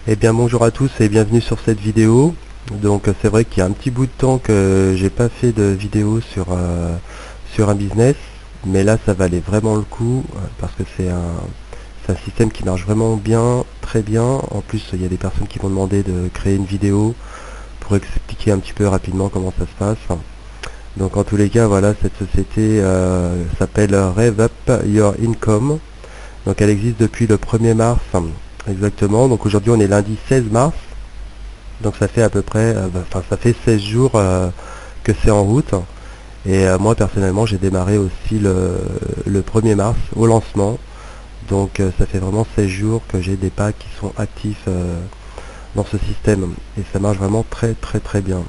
Eh bien bonjour à tous et bienvenue sur cette vidéo. Donc c'est vrai qu'il y a un petit bout de temps que j'ai pas fait de vidéo sur un business, mais là ça valait vraiment le coup parce que c'est un système qui marche vraiment bien, très bien. En plus il y a des personnes qui m'ont demandé de créer une vidéo pour expliquer un petit peu rapidement comment ça se passe. Donc en tous les cas voilà, cette société s'appelle Rev Up Your Income. Donc elle existe depuis le 1er mars. Exactement, donc aujourd'hui on est lundi 16 mars, donc ça fait à peu près, ça fait 16 jours que c'est en route, et moi personnellement j'ai démarré aussi le 1er mars au lancement, donc ça fait vraiment 16 jours que j'ai des packs qui sont actifs dans ce système, et ça marche vraiment très très très bien.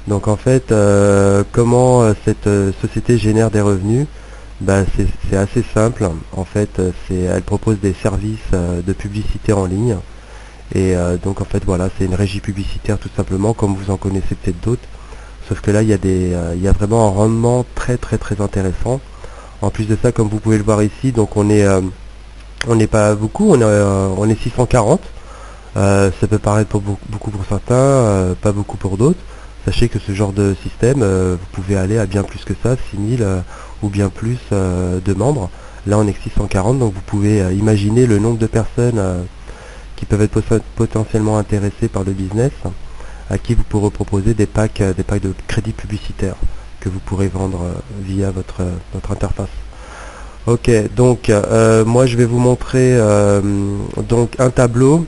Donc en fait, comment cette société génère des revenus? C'est assez simple. En fait, elle propose des services de publicité en ligne. Et donc en fait voilà, c'est une régie publicitaire tout simplement, comme vous en connaissez peut-être d'autres. Sauf que là, il y a vraiment un rendement très très très intéressant. En plus de ça, comme vous pouvez le voir ici, donc on n'est pas beaucoup, on est 640. Ça peut paraître beaucoup pour certains, pas beaucoup pour d'autres. Sachez que ce genre de système, vous pouvez aller à bien plus que ça, 6000 ou bien plus de membres. Là on est que 640, donc vous pouvez imaginer le nombre de personnes qui peuvent être potentiellement intéressées par le business, à qui vous pourrez proposer des packs de crédits publicitaires que vous pourrez vendre via votre interface. Ok, donc moi je vais vous montrer donc un tableau.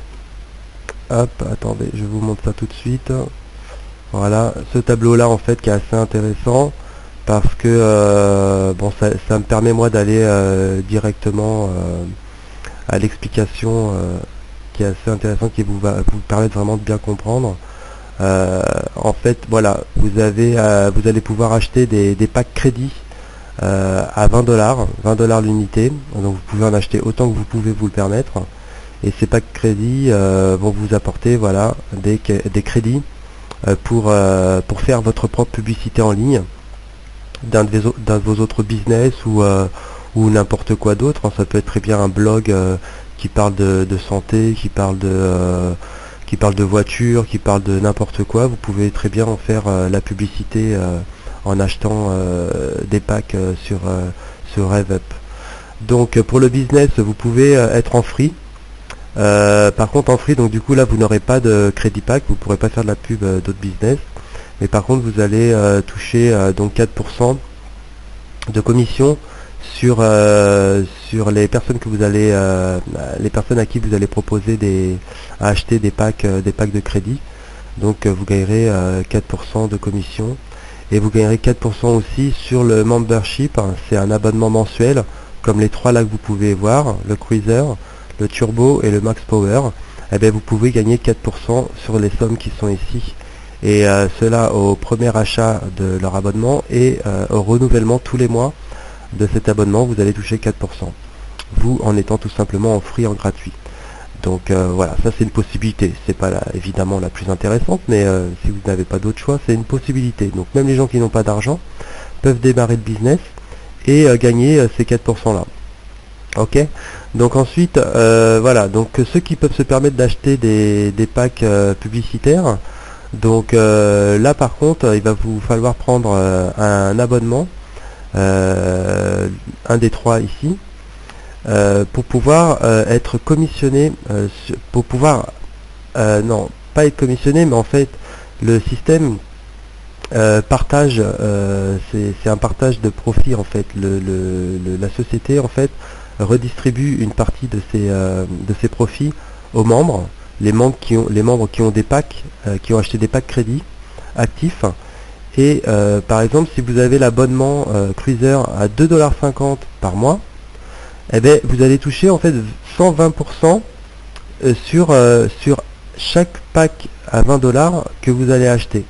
Hop, attendez, je vous montre ça tout de suite. Voilà, ce tableau-là en fait qui est assez intéressant parce que bon, ça me permet moi d'aller directement à l'explication qui est assez intéressante, qui va vous permettre vraiment de bien comprendre. En fait, voilà, vous allez pouvoir acheter des packs crédits à 20 $, l'unité. Donc vous pouvez en acheter autant que vous pouvez vous le permettre. Et ces packs crédits vont vous apporter voilà des crédits pour faire votre propre publicité en ligne d'un de vos autres business ou n'importe quoi d'autre. Ça peut être très bien un blog qui parle de santé, qui parle de voiture, qui parle de n'importe quoi. Vous pouvez très bien en faire la publicité en achetant des packs sur RevUp. Donc pour le business, vous pouvez être en free. Par contre en free, donc du coup là vous n'aurez pas de crédit pack, vous ne pourrez pas faire de la pub d'autres business, mais par contre vous allez toucher donc 4% de commission sur les personnes que vous allez les personnes à qui vous allez proposer à acheter des packs de crédit. Donc vous gagnerez 4% de commission, et vous gagnerez 4% aussi sur le membership. C'est un abonnement mensuel comme les trois là que vous pouvez voir, le Cruiser, le Turbo et le Max Power. Eh bien, vous pouvez gagner 4% sur les sommes qui sont ici, et cela au premier achat de leur abonnement, et au renouvellement tous les mois de cet abonnement, vous allez toucher 4%, vous en étant tout simplement en free, en gratuit. Donc voilà, ça c'est une possibilité, c'est pas évidemment la plus intéressante, mais si vous n'avez pas d'autre choix, c'est une possibilité. Donc même les gens qui n'ont pas d'argent peuvent démarrer le business et gagner ces 4% là. Ok, donc ensuite voilà, donc ceux qui peuvent se permettre d'acheter des packs publicitaires, donc là par contre il va vous falloir prendre un abonnement, un des trois ici, pour pouvoir être commissionné, pour pouvoir non pas être commissionné, mais en fait le système partage, c'est un partage de profit en fait. La société en fait redistribue une partie de ses profits aux membres, les membres qui ont des packs, qui ont acheté des packs crédits actifs. Et par exemple, si vous avez l'abonnement Cruiser à 2,50 $ par mois, eh bien, vous allez toucher en fait 120% sur chaque pack à 20 $ que vous allez acheter.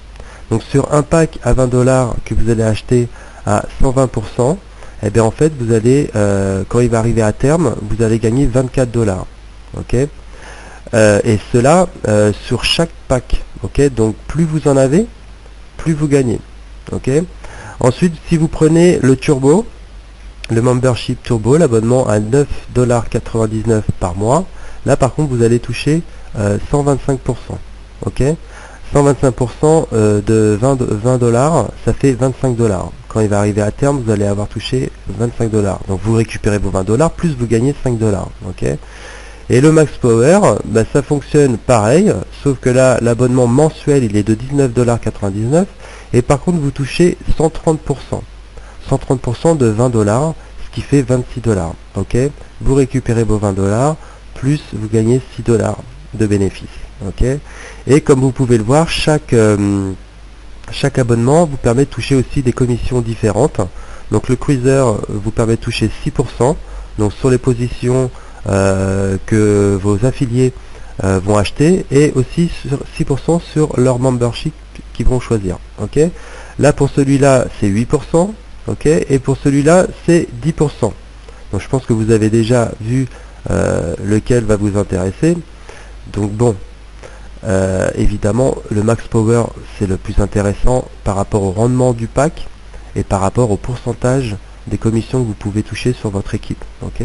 Donc sur un pack à 20 $ que vous allez acheter à 120%, eh bien en fait vous allez, quand il va arriver à terme, vous allez gagner 24 $. Ok, et cela sur chaque pack. Ok, donc plus vous en avez, plus vous gagnez. Ok. Ensuite, si vous prenez le Turbo, le membership Turbo, l'abonnement à 9,99 $ par mois, là par contre vous allez toucher 125%. Ok, 125% de 20 dollars, ça fait 25 dollars. Quand il va arriver à terme, vous allez avoir touché 25 dollars. Donc vous récupérez vos 20 dollars, plus vous gagnez 5 dollars. Ok. Et le Max Power, bah, ça fonctionne pareil, sauf que là, l'abonnement mensuel, il est de 19,99 $. Et par contre, vous touchez 130%. 130% de 20 dollars, ce qui fait 26 dollars. Ok. Vous récupérez vos 20 dollars, plus vous gagnez 6 dollars de bénéfices. Ok. Et comme vous pouvez le voir, chaque abonnement vous permet de toucher aussi des commissions différentes. Donc le Cruiser vous permet de toucher 6%, donc sur les positions que vos affiliés vont acheter, et aussi sur 6% sur leur membership qu'ils vont choisir. Ok. Là pour celui-là c'est 8%, ok, et pour celui-là c'est 10%. Donc je pense que vous avez déjà vu lequel va vous intéresser. Donc bon, évidemment le Max Power c'est le plus intéressant par rapport au rendement du pack et par rapport au pourcentage des commissions que vous pouvez toucher sur votre équipe. Ok.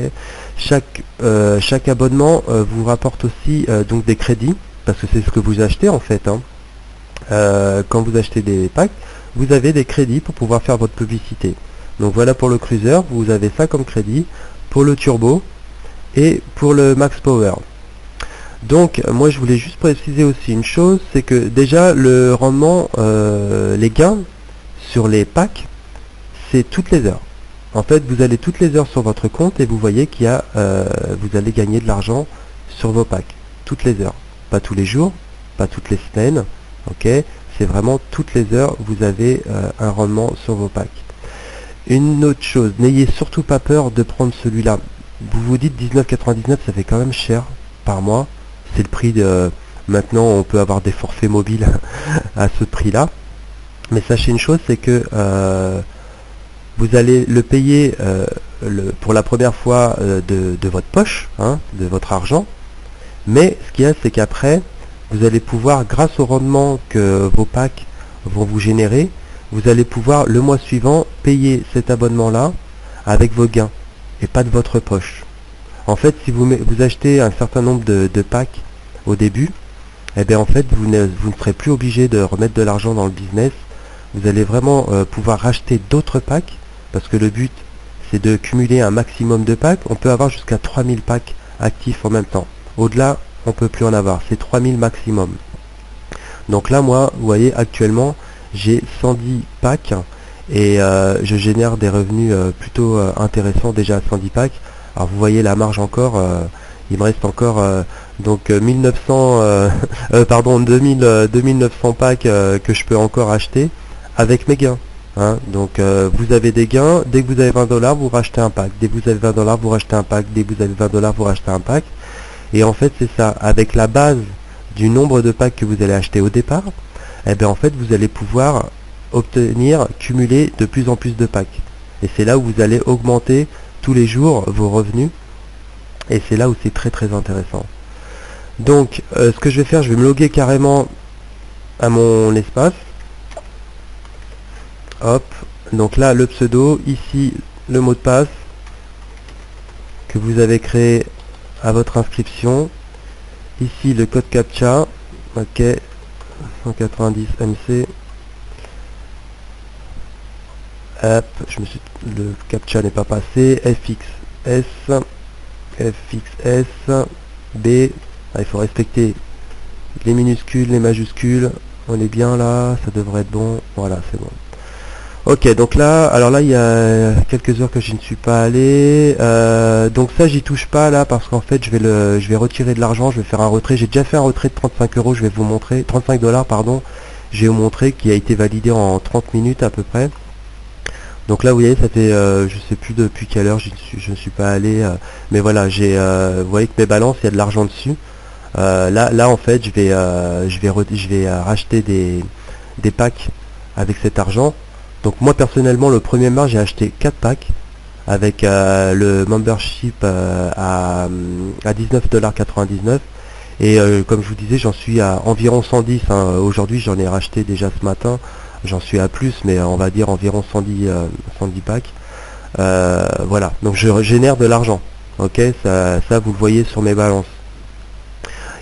Chaque abonnement vous rapporte aussi donc des crédits, parce que c'est ce que vous achetez en fait, hein. Quand vous achetez des packs, vous avez des crédits pour pouvoir faire votre publicité. Donc voilà, pour le Cruiser, vous avez ça comme crédit, pour le Turbo et pour le Max Power. Donc moi je voulais juste préciser aussi une chose, c'est que déjà le rendement, les gains sur les packs, c'est toutes les heures. En fait, vous allez toutes les heures sur votre compte et vous voyez qu'il y a, vous allez gagner de l'argent sur vos packs. Toutes les heures. Pas tous les jours, pas toutes les semaines. Ok, c'est vraiment toutes les heures, vous avez un rendement sur vos packs. Une autre chose, n'ayez surtout pas peur de prendre celui-là. Vous vous dites 19,99, ça fait quand même cher par mois. C'est le prix de... Maintenant, on peut avoir des forfaits mobiles à ce prix-là. Mais sachez une chose, c'est que vous allez le payer pour la première fois de votre poche, hein, de votre argent. Mais ce qu'il y a, c'est qu'après, vous allez pouvoir, grâce au rendement que vos packs vont vous générer, vous allez pouvoir le mois suivant payer cet abonnement-là avec vos gains et pas de votre poche. En fait, si vous achetez un certain nombre de packs au début, eh bien en fait, vous ne serez plus obligé de remettre de l'argent dans le business. Vous allez vraiment pouvoir racheter d'autres packs, parce que le but, c'est de cumuler un maximum de packs. On peut avoir jusqu'à 3000 packs actifs en même temps. Au-delà, on peut plus en avoir. C'est 3000 maximum. Donc là, moi, vous voyez, actuellement, j'ai 110 packs et je génère des revenus plutôt intéressants déjà à 110 packs. Alors vous voyez la marge encore, il me reste encore donc 2900 packs que je peux encore acheter avec mes gains. Hein. Donc vous avez des gains, dès que vous avez 20 $, vous rachetez un pack. Dès que vous avez 20 $, vous rachetez un pack. Dès que vous avez 20 $, vous rachetez un pack. Et en fait c'est ça, avec la base du nombre de packs que vous allez acheter au départ, eh bien en fait vous allez pouvoir cumuler de plus en plus de packs. Et c'est là où vous allez augmenter tous les jours vos revenus. Et c'est là où c'est très très intéressant. Donc ce que je vais faire, je vais me loguer carrément à mon espace. Hop, donc là le pseudo, ici le mot de passe que vous avez créé à votre inscription, ici le code CAPTCHA, ok, 190 MC, hop, le CAPTCHA n'est pas passé, FXS, B, il faut respecter les minuscules, les majuscules, on est bien là, ça devrait être bon, voilà c'est bon. Ok, donc là, alors là il y a quelques heures que je ne suis pas allé, donc ça j'y touche pas là parce qu'en fait je vais retirer de l'argent, je vais faire un retrait. J'ai déjà fait un retrait de 35 €, je vais vous montrer, 35 $, pardon, je vais vous montrer, qui a été validé en 30 minutes à peu près. Donc là vous voyez, ça fait je sais plus depuis quelle heure je ne suis pas allé, mais voilà, vous voyez que mes balances, il y a de l'argent dessus. Là en fait je vais racheter des packs avec cet argent. Donc moi personnellement le 1er mars j'ai acheté 4 packs avec le membership à 19,99 $. Et comme je vous disais, j'en suis à environ 110, hein. Aujourd'hui j'en ai racheté déjà ce matin, j'en suis à plus, mais on va dire environ 110 packs. Voilà, donc je génère de l'argent. Ok, ça vous le voyez sur mes balances.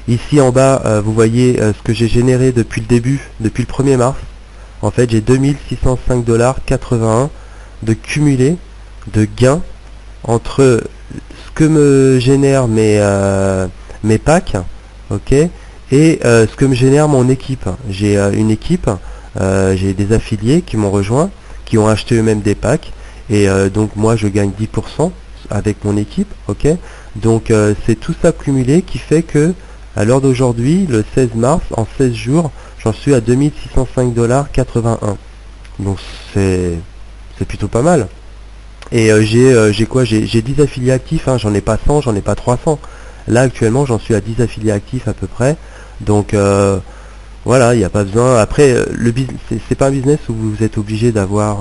Ici en bas, vous voyez ce que j'ai généré depuis le début, depuis le 1er mars. En fait, j'ai 2605,81 $ de cumulé de gains entre ce que me génèrent mes packs, ok, et ce que me génère mon équipe. J'ai une équipe, j'ai des affiliés qui m'ont rejoint, qui ont acheté eux-mêmes des packs, et donc moi je gagne 10% avec mon équipe, ok. Donc c'est tout ça cumulé qui fait que à l'heure d'aujourd'hui, le 16 mars, en 16 jours, j'en suis à 2605,81 $. Donc c'est plutôt pas mal. Et j'ai quoi? J'ai 10 affiliés actifs, hein, j'en ai pas 100, j'en ai pas 300. Là actuellement j'en suis à 10 affiliés actifs à peu près. Donc voilà, il n'y a pas besoin. Après, c'est pas un business où vous êtes obligé d'avoir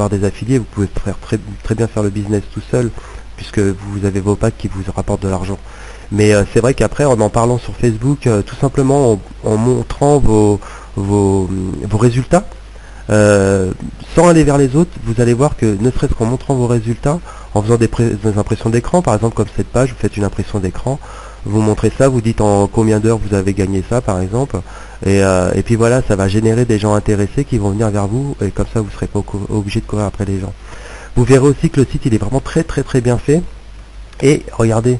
des affiliés. Vous pouvez très bien faire le business tout seul, puisque vous avez vos packs qui vous rapportent de l'argent. Mais c'est vrai qu'après, en parlant sur Facebook, tout simplement en montrant vos résultats, sans aller vers les autres, vous allez voir que ne serait-ce qu'en montrant vos résultats, en faisant des impressions d'écran, par exemple comme cette page, vous faites une impression d'écran, vous montrez ça, vous dites en combien d'heures vous avez gagné ça par exemple, et puis voilà, ça va générer des gens intéressés qui vont venir vers vous, et comme ça vous ne serez pas obligé de courir après les gens. Vous verrez aussi que le site il est vraiment très bien fait, et regardez,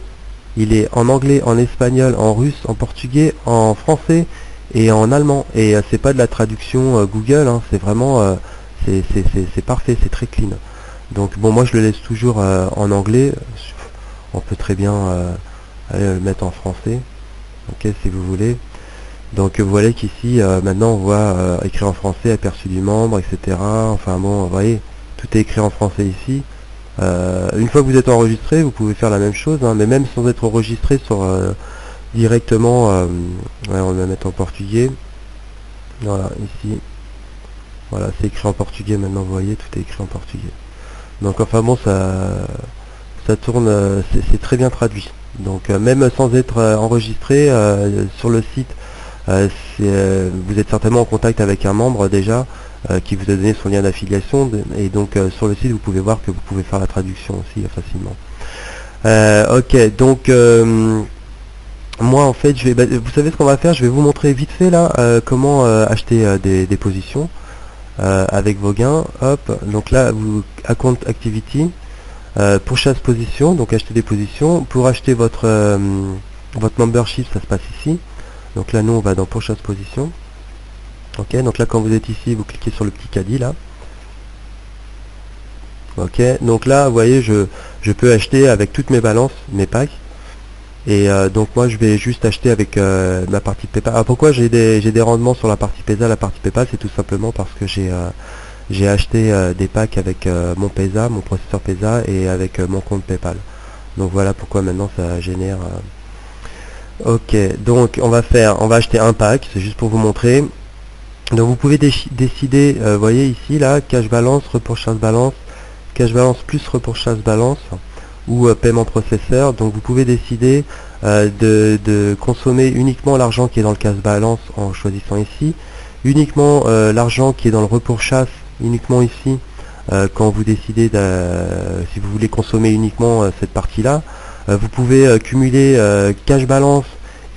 il est en anglais, en espagnol, en russe, en portugais, en français et en allemand. Et c'est pas de la traduction Google, hein, c'est vraiment c'est parfait, c'est très clean. Donc bon, moi je le laisse toujours en anglais. On peut très bien aller le mettre en français, ok, si vous voulez. Donc vous voyez qu'ici maintenant on voit écrit en français, aperçu du membre, etc. Enfin bon, vous voyez, tout est écrit en français ici. Une fois que vous êtes enregistré, vous pouvez faire la même chose, hein, mais même sans être enregistré sur directement, ouais, on va mettre en portugais. Voilà, ici, voilà, c'est écrit en portugais maintenant, vous voyez, tout est écrit en portugais. Donc enfin bon, ça tourne, c'est très bien traduit. Donc même sans être enregistré sur le site, vous êtes certainement en contact avec un membre déjà qui vous a donné son lien d'affiliation, et donc sur le site vous pouvez voir que vous pouvez faire la traduction aussi facilement. Ok, donc moi en fait vous savez ce qu'on va faire, je vais vous montrer vite fait là comment acheter des positions avec vos gains. Hop, donc là vous account activity, pour chaque position, donc acheter des positions. Pour acheter votre membership, ça se passe ici. Donc là nous on va dans pour chaque position. Ok, donc là quand vous êtes ici, vous cliquez sur le petit caddie là. Ok, donc là vous voyez, je peux acheter avec toutes mes balances, mes packs. Et donc moi je vais juste acheter avec ma partie PayPal. Alors pourquoi j'ai des rendements sur la partie PESA? La partie PayPal, c'est tout simplement parce que j'ai acheté des packs avec mon PESA, mon processeur PESA, et avec mon compte PayPal. Donc voilà pourquoi maintenant ça génère. Ok, donc on va acheter un pack, c'est juste pour vous montrer. Donc vous pouvez décider, vous voyez ici là, cash balance, report chasse balance, cash balance plus report chasse balance, ou paiement processeur. Donc vous pouvez décider de consommer uniquement l'argent qui est dans le cash balance en choisissant ici, uniquement l'argent qui est dans le report chasse uniquement ici, quand vous décidez si vous voulez consommer uniquement cette partie là. Vous pouvez cumuler cash balance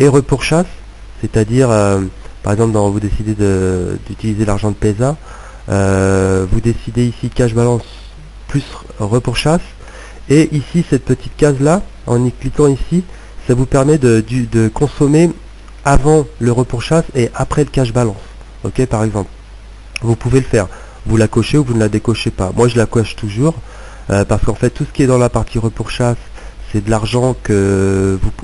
et report chasse, c'est-à-dire par exemple vous décidez d'utiliser l'argent de PESA, vous décidez ici cash balance plus report chasse, et ici cette petite case là, en y cliquant ici, ça vous permet de consommer avant le report chasse et après le cash balance. Ok, par exemple, vous pouvez le faire, vous la cochez ou vous ne la décochez pas. Moi je la coche toujours, parce qu'en fait tout ce qui est dans la partie report chasse, c'est de l'argent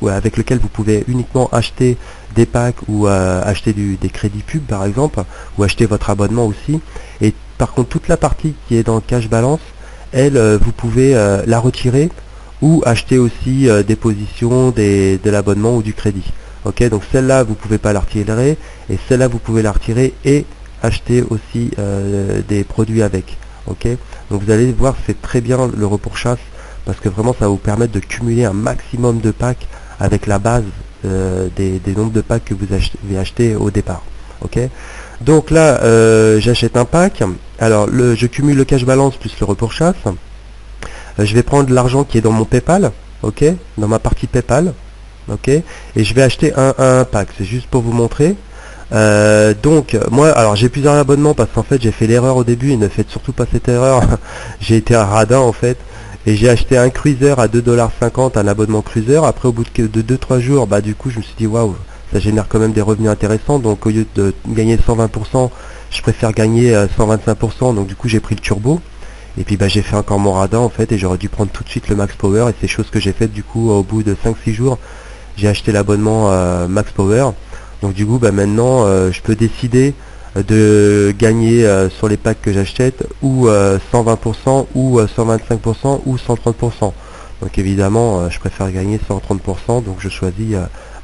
avec lequel vous pouvez uniquement acheter des packs ou acheter des crédits pub par exemple, ou acheter votre abonnement aussi. Et par contre toute la partie qui est dans le cash balance, elle, vous pouvez la retirer ou acheter aussi des positions, de l'abonnement ou du crédit. Ok, donc celle-là vous pouvez pas la retirer, et celle-là vous pouvez la retirer et acheter aussi des produits avec. Ok, donc vous allez voir, c'est très bien le report chasse, parce que vraiment ça va vous permettre de cumuler un maximum de packs avec la base des nombres de packs que vous avez acheté au départ. Ok, donc là j'achète un pack. Alors je cumule le cash balance plus le report chasse. Je vais prendre l'argent qui est dans mon PayPal, ok, dans ma partie PayPal. ok, et je vais acheter un pack, c'est juste pour vous montrer. Donc moi, alors j'ai plusieurs abonnements parce qu'en fait j'ai fait l'erreur au début, et ne faites surtout pas cette erreur. J'ai été un radin en fait, et j'ai acheté un cruiser à 2,50 $, un abonnement cruiser. Après au bout de 2-3 jours, bah du coup je me suis dit waouh, ça génère quand même des revenus intéressants, donc au lieu de gagner 120%, je préfère gagner 125%, donc du coup j'ai pris le turbo. Et puis bah j'ai fait encore mon radin en fait, et j'aurais dû prendre tout de suite le max power, et c'est chose que j'ai faite du coup au bout de 5-6 jours. J'ai acheté l'abonnement max power. Donc du coup bah maintenant je peux décider de gagner sur les packs que j'achète ou 120% ou 125% ou 130%. Donc évidemment je préfère gagner 130%, donc je choisis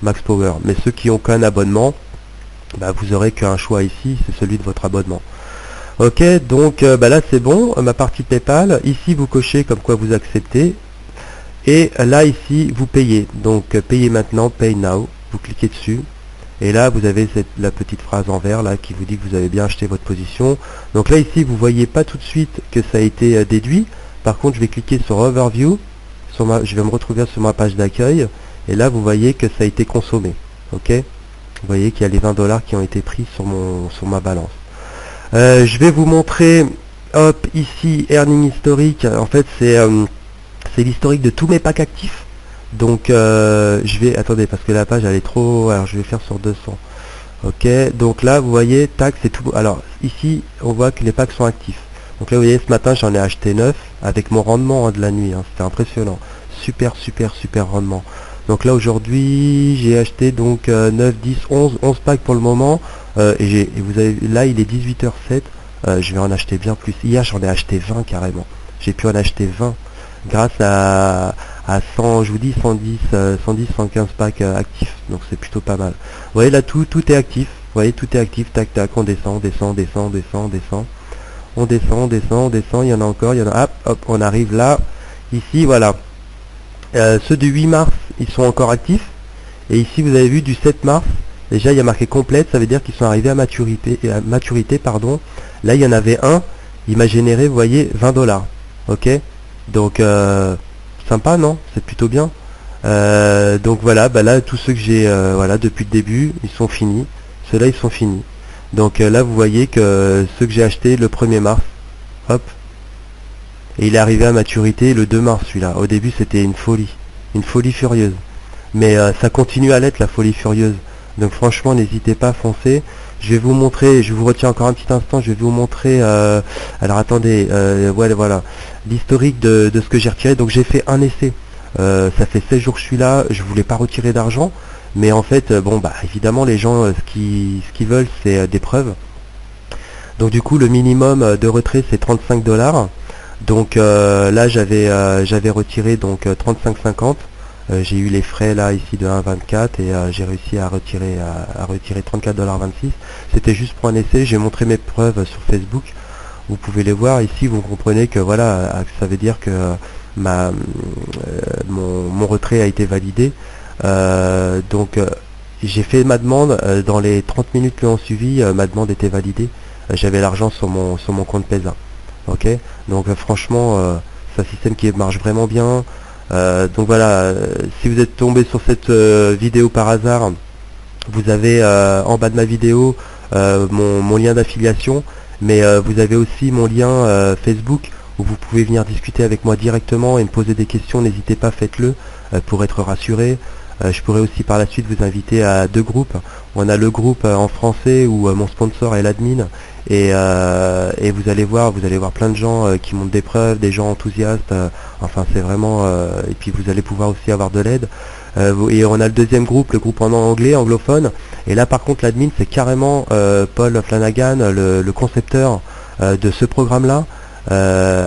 max power. Mais ceux qui ont qu'un abonnement, bah, vous aurez qu'un choix ici, c'est celui de votre abonnement. Ok, donc bah là c'est bon, ma partie PayPal, ici vous cochez comme quoi vous acceptez, et là ici vous payez, donc payez maintenant, pay now, vous cliquez dessus, et là vous avez la petite phrase en vert là qui vous dit que vous avez bien acheté votre position. Donc là ici vous voyez pas tout de suite que ça a été déduit, par contre je vais cliquer sur Overview, je vais me retrouver sur ma page d'accueil, et là vous voyez que ça a été consommé, ok, vous voyez qu'il y a les 20 $ qui ont été pris sur ma balance. Je vais vous montrer, hop, ici, Earning historique. En fait, c'est l'historique de tous mes packs actifs. Donc, je vais, attendez, parce que la page, elle est trop, alors je vais faire sur 200. Ok, donc là, vous voyez, tac, c'est tout. Alors, ici, on voit que les packs sont actifs. Donc là, vous voyez, ce matin, j'en ai acheté 9 avec mon rendement de la nuit. Hein, c'était impressionnant. Super, super, super rendement. Donc là, aujourd'hui, j'ai acheté donc 9, 10, 11 packs pour le moment. Et vous avez, là, il est 18h07. Je vais en acheter bien plus. Hier, j'en ai acheté 20 carrément. J'ai pu en acheter 20 grâce à 100, je vous dis 110, 115 packs actifs. Donc c'est plutôt pas mal. Vous voyez là, tout est actif. Vous voyez, tout est actif. Tac, tac, on descend, descend, descend, descend, descend. On descend, descend, descend. Il y en a encore, il y en a. Hop, hop, on arrive là. Ici, voilà. Ceux du 8 mars, ils sont encore actifs. Et ici, vous avez vu du 7 mars. Déjà, il y a marqué complète, ça veut dire qu'ils sont arrivés à maturité, pardon. Là, il y en avait un, il m'a généré, vous voyez, 20 $. Ok, donc sympa, non? C'est plutôt bien. Donc voilà, bah là, tous ceux que j'ai, voilà, depuis le début, ils sont finis. Ceux-là, ils sont finis. Donc là, vous voyez que ceux que j'ai achetés le 1er mars, hop, et il est arrivé à maturité le 2 mars, celui-là. Au début, c'était une folie furieuse. Mais ça continue à l'être, la folie furieuse. Donc franchement, n'hésitez pas à foncer. Je vais vous montrer, je vous retiens encore un petit instant, je vais vous montrer, alors attendez, voilà, l'historique de ce que j'ai retiré. Donc j'ai fait un essai, ça fait 16 jours que je suis là, je voulais pas retirer d'argent, mais en fait, bon, bah évidemment, les gens, ce qu'ils veulent, c'est des preuves. Donc du coup, le minimum de retrait, c'est 35 $. Donc là, j'avais retiré donc 35,50. J'ai eu les frais là ici de 1,24 et j'ai réussi à retirer 34,26 $. C'était juste pour un essai. J'ai montré mes preuves sur Facebook. Vous pouvez les voir ici. Vous comprenez que voilà, ça veut dire que mon retrait a été validé. Donc j'ai fait ma demande. Dans les 30 minutes qui ont suivi, ma demande était validée. J'avais l'argent sur mon compte PESA. Ok. Donc franchement, c'est un système qui marche vraiment bien. Donc voilà, si vous êtes tombé sur cette vidéo par hasard, vous avez en bas de ma vidéo mon lien d'affiliation, mais vous avez aussi mon lien Facebook où vous pouvez venir discuter avec moi directement et me poser des questions. N'hésitez pas, faites-le pour être rassuré. Je pourrais aussi par la suite vous inviter à 2 groupes. On a le groupe en français où mon sponsor est l'admin, et vous allez voir plein de gens qui montent des preuves, des gens enthousiastes. Enfin c'est vraiment et puis vous allez pouvoir aussi avoir de l'aide. Et on a le deuxième groupe, le groupe en anglais, anglophone. Et là par contre l'admin c'est carrément Paul Flanagan, le concepteur de ce programme-là.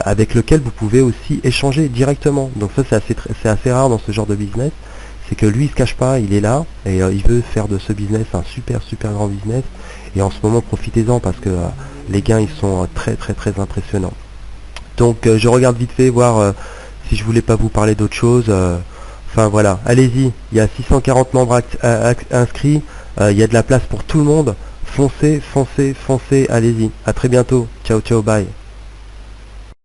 Avec lequel vous pouvez aussi échanger directement. Donc ça c'est assez rare dans ce genre de business. C'est que lui il se cache pas, il est là et il veut faire de ce business un super grand business, et en ce moment profitez-en parce que les gains ils sont très impressionnants. Donc je regarde vite fait voir si je voulais pas vous parler d'autre chose. Enfin voilà, allez-y, il y a 640 membres inscrits, il y a de la place pour tout le monde. Foncez, allez-y. À très bientôt. Ciao, bye.